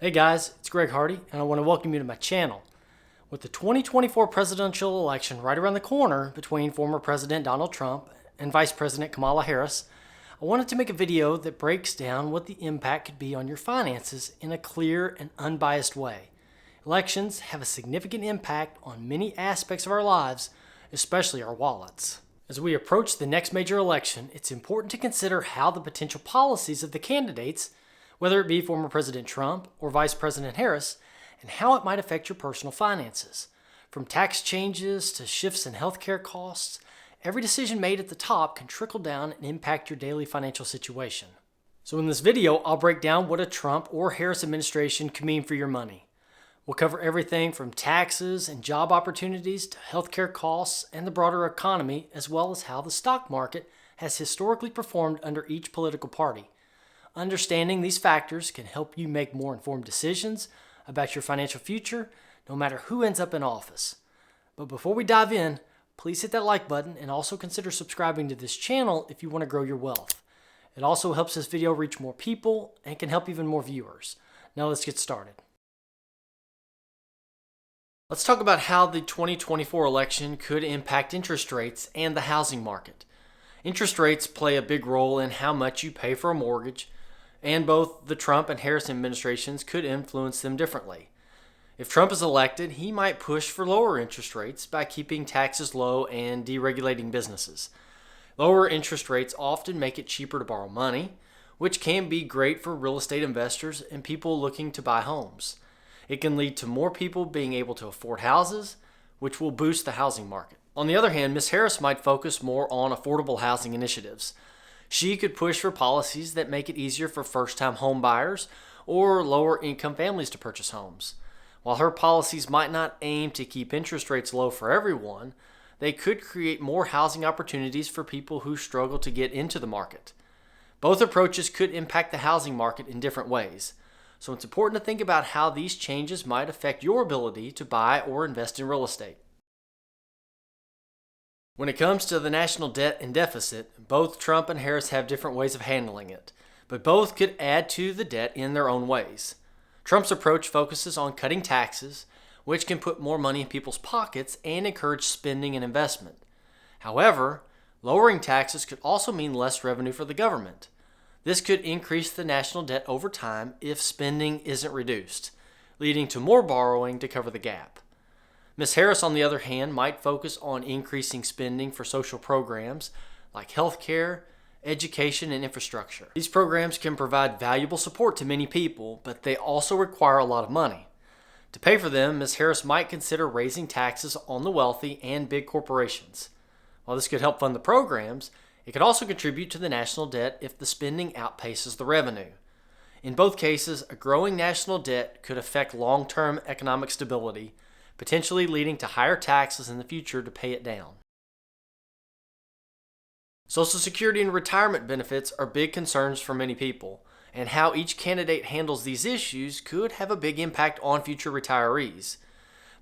Hey guys, it's Greg Hardy, and I want to welcome you to my channel. With the 2024 presidential election right around the corner between former President Donald Trump and Vice President Kamala Harris, I wanted to make a video that breaks down what the impact could be on your finances in a clear and unbiased way. Elections have a significant impact on many aspects of our lives, especially our wallets. As we approach the next major election, it's important to consider how the potential policies of the candidates, whether it be former President Trump or Vice President Harris, and how it might affect your personal finances. From tax changes to shifts in healthcare costs, every decision made at the top can trickle down and impact your daily financial situation. So in this video, I'll break down what a Trump or Harris administration could mean for your money. We'll cover everything from taxes and job opportunities to healthcare costs and the broader economy, as well as how the stock market has historically performed under each political party. Understanding these factors can help you make more informed decisions about your financial future, no matter who ends up in office. But before we dive in, please hit that like button and also consider subscribing to this channel if you want to grow your wealth. It also helps this video reach more people and can help even more viewers. Now let's get started. Let's talk about how the 2024 election could impact interest rates and the housing market. Interest rates play a big role in how much you pay for a mortgage, and both the Trump and Harris administrations could influence them differently. If Trump is elected, he might push for lower interest rates by keeping taxes low and deregulating businesses. Lower interest rates often make it cheaper to borrow money, which can be great for real estate investors and people looking to buy homes. It can lead to more people being able to afford houses, which will boost the housing market. On the other hand, Ms. Harris might focus more on affordable housing initiatives. She could push for policies that make it easier for first-time home buyers or lower-income families to purchase homes. While her policies might not aim to keep interest rates low for everyone, they could create more housing opportunities for people who struggle to get into the market. Both approaches could impact the housing market in different ways, so it's important to think about how these changes might affect your ability to buy or invest in real estate. When it comes to the national debt and deficit, both Trump and Harris have different ways of handling it, but both could add to the debt in their own ways. Trump's approach focuses on cutting taxes, which can put more money in people's pockets and encourage spending and investment. However, lowering taxes could also mean less revenue for the government. This could increase the national debt over time if spending isn't reduced, leading to more borrowing to cover the gap. Ms. Harris, on the other hand, might focus on increasing spending for social programs like healthcare, education, and infrastructure. These programs can provide valuable support to many people, but they also require a lot of money. To pay for them, Ms. Harris might consider raising taxes on the wealthy and big corporations. While this could help fund the programs, it could also contribute to the national debt if the spending outpaces the revenue. In both cases, a growing national debt could affect long-term economic stability, potentially leading to higher taxes in the future to pay it down. Social Security and retirement benefits are big concerns for many people, and how each candidate handles these issues could have a big impact on future retirees.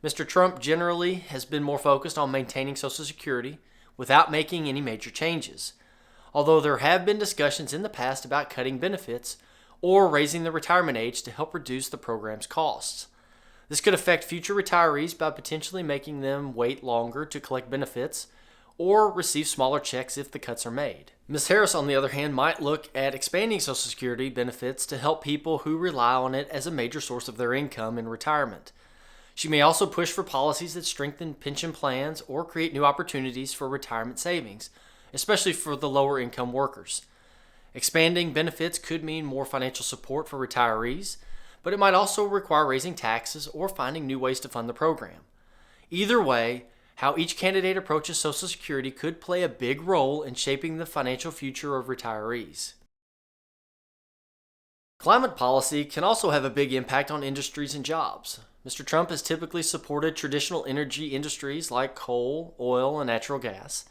Mr. Trump generally has been more focused on maintaining Social Security without making any major changes, although there have been discussions in the past about cutting benefits or raising the retirement age to help reduce the program's costs. This could affect future retirees by potentially making them wait longer to collect benefits or receive smaller checks if the cuts are made. Ms. Harris, on the other hand, might look at expanding Social Security benefits to help people who rely on it as a major source of their income in retirement. She may also push for policies that strengthen pension plans or create new opportunities for retirement savings, especially for the lower income workers. Expanding benefits could mean more financial support for retirees, but it might also require raising taxes or finding new ways to fund the program. Either way, how each candidate approaches Social Security could play a big role in shaping the financial future of retirees. Climate policy can also have a big impact on industries and jobs. Mr. Trump has typically supported traditional energy industries like coal, oil, and natural gas.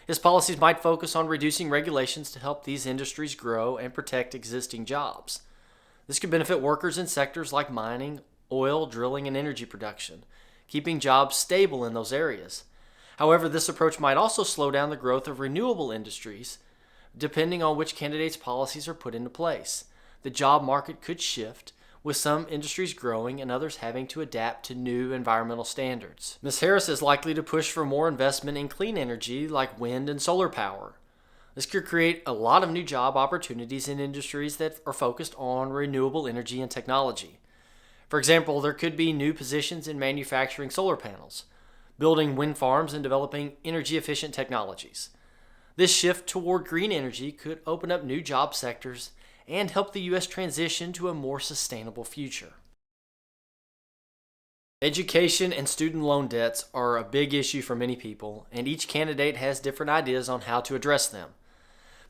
His policies might focus on reducing regulations to help these industries grow and protect existing jobs. This could benefit workers in sectors like mining, oil, drilling, and energy production, keeping jobs stable in those areas. However, this approach might also slow down the growth of renewable industries, depending on which candidate's policies are put into place. The job market could shift, with some industries growing and others having to adapt to new environmental standards. Ms. Harris is likely to push for more investment in clean energy like wind and solar power. This could create a lot of new job opportunities in industries that are focused on renewable energy and technology. For example, there could be new positions in manufacturing solar panels, building wind farms, and developing energy-efficient technologies. This shift toward green energy could open up new job sectors and help the U.S. transition to a more sustainable future. Education and student loan debts are a big issue for many people, and each candidate has different ideas on how to address them.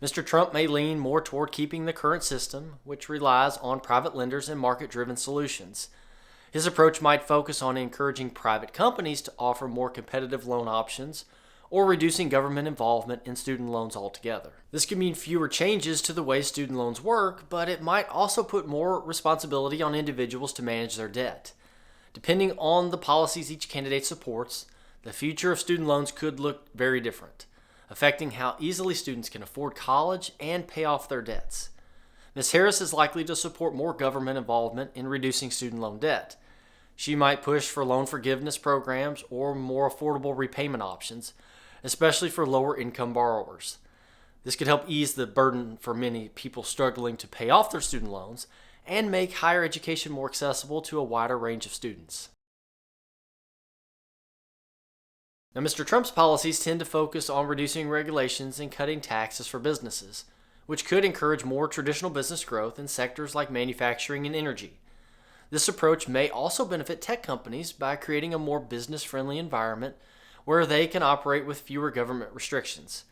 Mr. Trump may lean more toward keeping the current system, which relies on private lenders and market-driven solutions. His approach might focus on encouraging private companies to offer more competitive loan options or reducing government involvement in student loans altogether. This could mean fewer changes to the way student loans work, but it might also put more responsibility on individuals to manage their debt. Depending on the policies each candidate supports, the future of student loans could look very different, affecting how easily students can afford college and pay off their debts. Ms. Harris is likely to support more government involvement in reducing student loan debt. She might push for loan forgiveness programs or more affordable repayment options, especially for lower income borrowers. This could help ease the burden for many people struggling to pay off their student loans and make higher education more accessible to a wider range of students. Now, Mr. Trump's policies tend to focus on reducing regulations and cutting taxes for businesses, which could encourage more traditional business growth in sectors like manufacturing and energy. This approach may also benefit tech companies by creating a more business-friendly environment where they can operate with fewer government restrictions.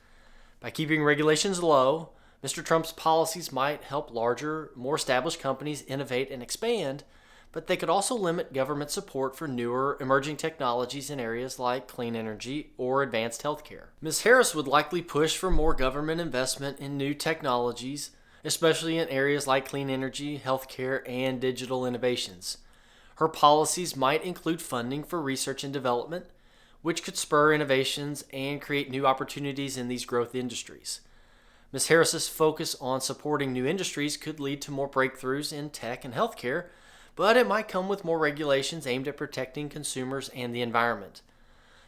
By keeping regulations low, Mr. Trump's policies might help larger, more established companies innovate and expand, but they could also limit government support for newer, emerging technologies in areas like clean energy or advanced healthcare. Ms. Harris would likely push for more government investment in new technologies, especially in areas like clean energy, healthcare, and digital innovations. Her policies might include funding for research and development, which could spur innovations and create new opportunities in these growth industries. Ms. Harris's focus on supporting new industries could lead to more breakthroughs in tech and healthcare, but it might come with more regulations aimed at protecting consumers and the environment.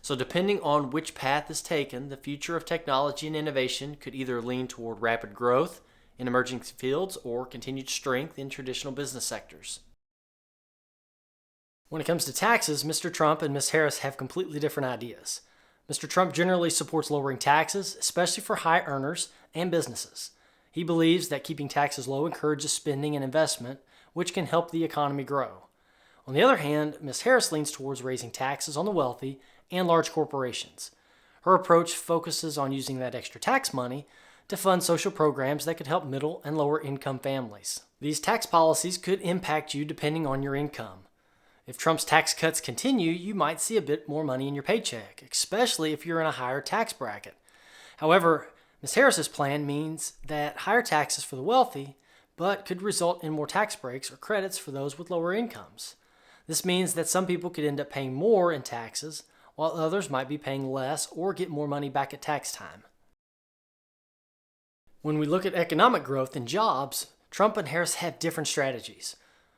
So depending on which path is taken, the future of technology and innovation could either lean toward rapid growth in emerging fields or continued strength in traditional business sectors. When it comes to taxes, Mr. Trump and Ms. Harris have completely different ideas. Mr. Trump generally supports lowering taxes, especially for high earners and businesses. He believes that keeping taxes low encourages spending and investment, which can help the economy grow. On the other hand, Ms. Harris leans towards raising taxes on the wealthy and large corporations. Her approach focuses on using that extra tax money to fund social programs that could help middle and lower income families. These tax policies could impact you depending on your income. If Trump's tax cuts continue, you might see a bit more money in your paycheck, especially if you're in a higher tax bracket. However, Ms. Harris's plan means that higher taxes for the wealthy, but could result in more tax breaks or credits for those with lower incomes. This means that some people could end up paying more in taxes, while others might be paying less or get more money back at tax time. When we look at economic growth and jobs, Trump and Harris have different strategies.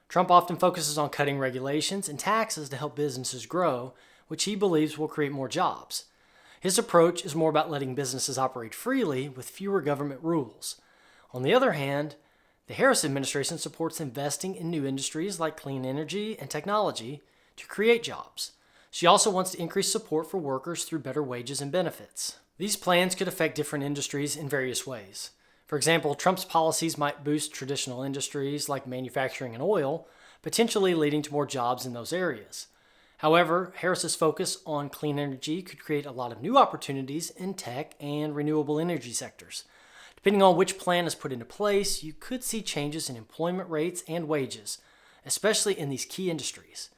Trump often focuses on cutting regulations and taxes to help businesses grow, which he believes will create more jobs. His approach is more about letting businesses operate freely with fewer government rules. On the other hand, the Harris administration supports investing in new industries like clean energy and technology to create jobs. She also wants to increase support for workers through better wages and benefits. These plans could affect different industries in various ways. For example, Trump's policies might boost traditional industries like manufacturing and oil, potentially leading to more jobs in those areas. However, Harris's focus on clean energy could create a lot of new opportunities in tech and renewable energy sectors. Depending on which plan is put into place, you could see changes in employment rates and wages, especially in these key industries.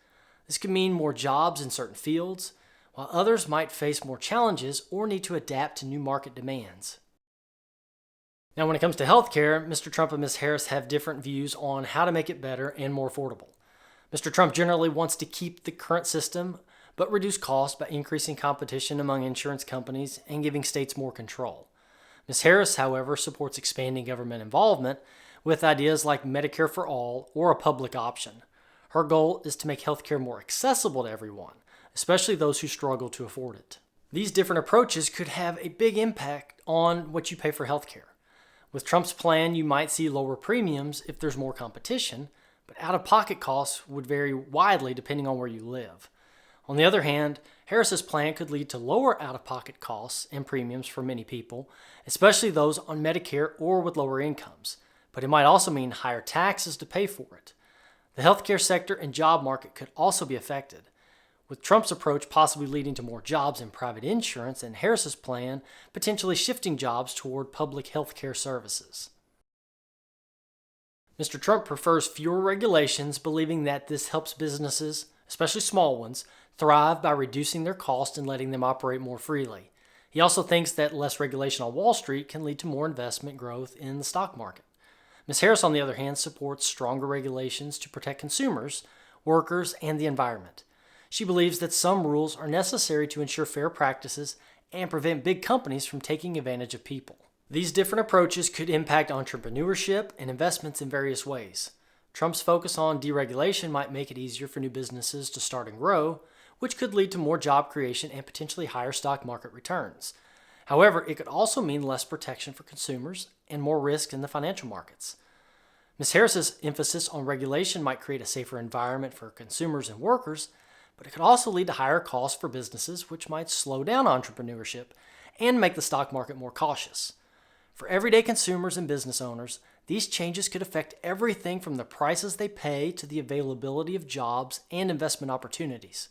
This could mean more jobs in certain fields, while others might face more challenges or need to adapt to new market demands. Now, when it comes to healthcare, Mr. Trump and Ms. Harris have different views on how to make it better and more affordable. Mr. Trump generally wants to keep the current system, but reduce costs by increasing competition among insurance companies and giving states more control. Ms. Harris, however, supports expanding government involvement, with ideas like Medicare for all or a public option. Her goal is to make healthcare more accessible to everyone, especially those who struggle to afford it. These different approaches could have a big impact on what you pay for healthcare. With Trump's plan, you might see lower premiums if there's more competition, but out-of-pocket costs would vary widely depending on where you live. On the other hand, Harris's plan could lead to lower out-of-pocket costs and premiums for many people, especially those on Medicare or with lower incomes, but it might also mean higher taxes to pay for it. The healthcare sector and job market could also be affected, with Trump's approach possibly leading to more jobs in private insurance and Harris's plan potentially shifting jobs toward public healthcare services. Mr. Trump prefers fewer regulations, believing that this helps businesses, especially small ones, thrive by reducing their costs and letting them operate more freely. He also thinks that less regulation on Wall Street can lead to more investment growth in the stock market. Ms. Harris, on the other hand, supports stronger regulations to protect consumers, workers, and the environment. She believes that some rules are necessary to ensure fair practices and prevent big companies from taking advantage of people. These different approaches could impact entrepreneurship and investments in various ways. Trump's focus on deregulation might make it easier for new businesses to start and grow, which could lead to more job creation and potentially higher stock market returns. However, it could also mean less protection for consumers and more risk in the financial markets. Ms. Harris's emphasis on regulation might create a safer environment for consumers and workers, but it could also lead to higher costs for businesses, which might slow down entrepreneurship and make the stock market more cautious. For everyday consumers and business owners, these changes could affect everything from the prices they pay to the availability of jobs and investment opportunities.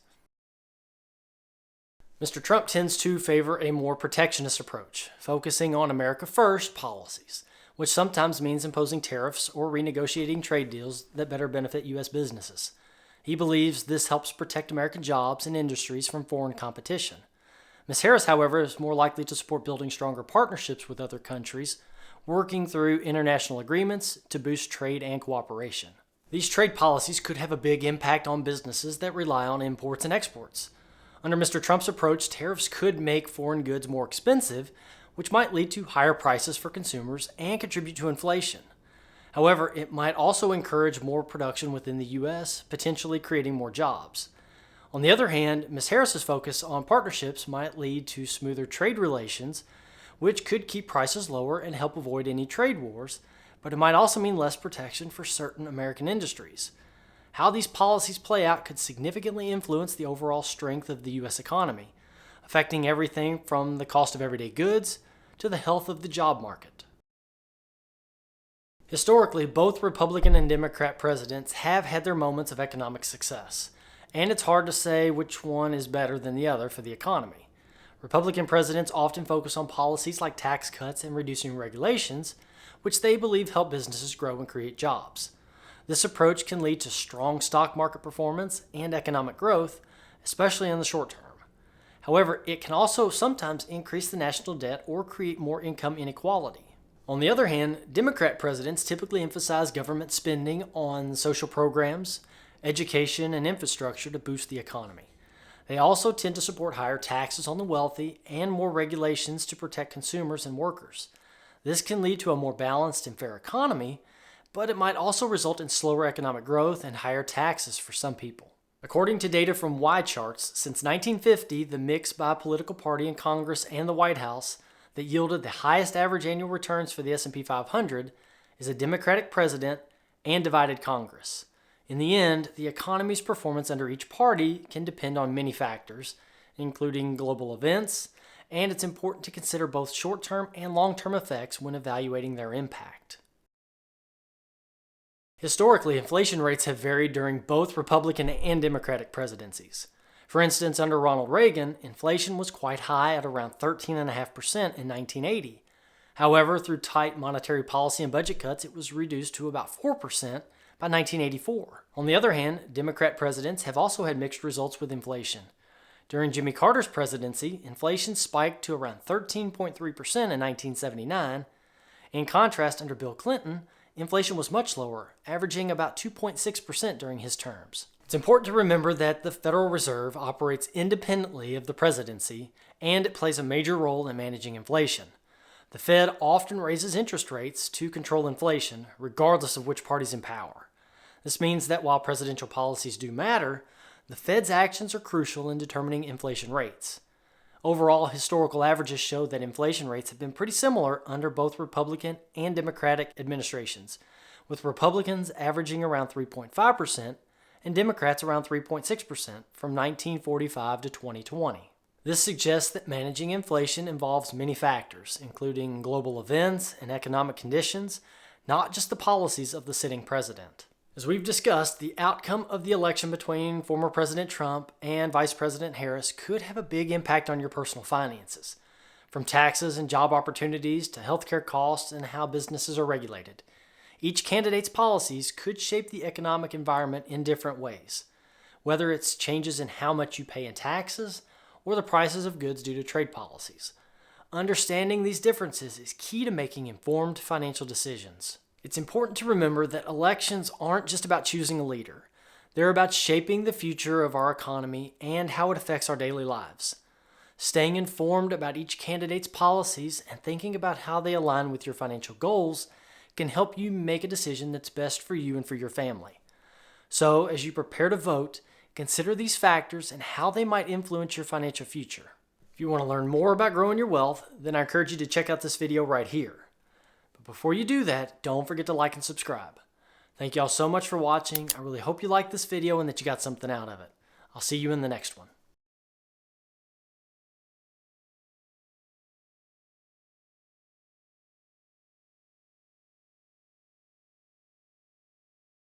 Mr. Trump tends to favor a more protectionist approach, focusing on America First policies, which sometimes means imposing tariffs or renegotiating trade deals that better benefit U.S. businesses. He believes this helps protect American jobs and industries from foreign competition. Ms. Harris, however, is more likely to support building stronger partnerships with other countries, working through international agreements to boost trade and cooperation. These trade policies could have a big impact on businesses that rely on imports and exports. Under Mr. Trump's approach, tariffs could make foreign goods more expensive, which might lead to higher prices for consumers and contribute to inflation. However, it might also encourage more production within the U.S., potentially creating more jobs. On the other hand, Ms. Harris's focus on partnerships might lead to smoother trade relations, which could keep prices lower and help avoid any trade wars, but it might also mean less protection for certain American industries. How these policies play out could significantly influence the overall strength of the U.S. economy, affecting everything from the cost of everyday goods to the health of the job market. Historically, both Republican and Democrat presidents have had their moments of economic success, and it's hard to say which one is better than the other for the economy. Republican presidents often focus on policies like tax cuts and reducing regulations, which they believe help businesses grow and create jobs. This approach can lead to strong stock market performance and economic growth, especially in the short term. However, it can also sometimes increase the national debt or create more income inequality. On the other hand, Democrat presidents typically emphasize government spending on social programs, education, and infrastructure to boost the economy. They also tend to support higher taxes on the wealthy and more regulations to protect consumers and workers. This can lead to a more balanced and fair economy, but it might also result in slower economic growth and higher taxes for some people. According to data from Y-Charts, since 1950, the mixed by political party in Congress and the White House that yielded the highest average annual returns for the S&P 500 is a Democratic president and divided Congress. In the end, the economy's performance under each party can depend on many factors, including global events, and it's important to consider both short-term and long-term effects when evaluating their impact. Historically, inflation rates have varied during both Republican and Democratic presidencies. For instance, under Ronald Reagan, inflation was quite high at around 13.5% in 1980. However, through tight monetary policy and budget cuts, it was reduced to about 4% by 1984. On the other hand, Democrat presidents have also had mixed results with inflation. During Jimmy Carter's presidency, inflation spiked to around 13.3% in 1979. In contrast, under Bill Clinton, inflation was much lower, averaging about 2.6% during his terms. It's important to remember that the Federal Reserve operates independently of the presidency, and it plays a major role in managing inflation. The Fed often raises interest rates to control inflation, regardless of which party's in power. This means that while presidential policies do matter, the Fed's actions are crucial in determining inflation rates. Overall, historical averages show that inflation rates have been pretty similar under both Republican and Democratic administrations, with Republicans averaging around 3.5% and Democrats around 3.6% from 1945 to 2020. This suggests that managing inflation involves many factors, including global events and economic conditions, not just the policies of the sitting president. As we've discussed, the outcome of the election between former President Trump and Vice President Harris could have a big impact on your personal finances, from taxes and job opportunities to healthcare costs and how businesses are regulated. Each candidate's policies could shape the economic environment in different ways, whether it's changes in how much you pay in taxes or the prices of goods due to trade policies. Understanding these differences is key to making informed financial decisions. It's important to remember that elections aren't just about choosing a leader. They're about shaping the future of our economy and how it affects our daily lives. Staying informed about each candidate's policies and thinking about how they align with your financial goals can help you make a decision that's best for you and for your family. So, as you prepare to vote, consider these factors and how they might influence your financial future. If you want to learn more about growing your wealth, then I encourage you to check out this video right here. But before you do that, don't forget to like and subscribe. Thank you all so much for watching. I really hope you liked this video and that you got something out of it. I'll see you in the next one.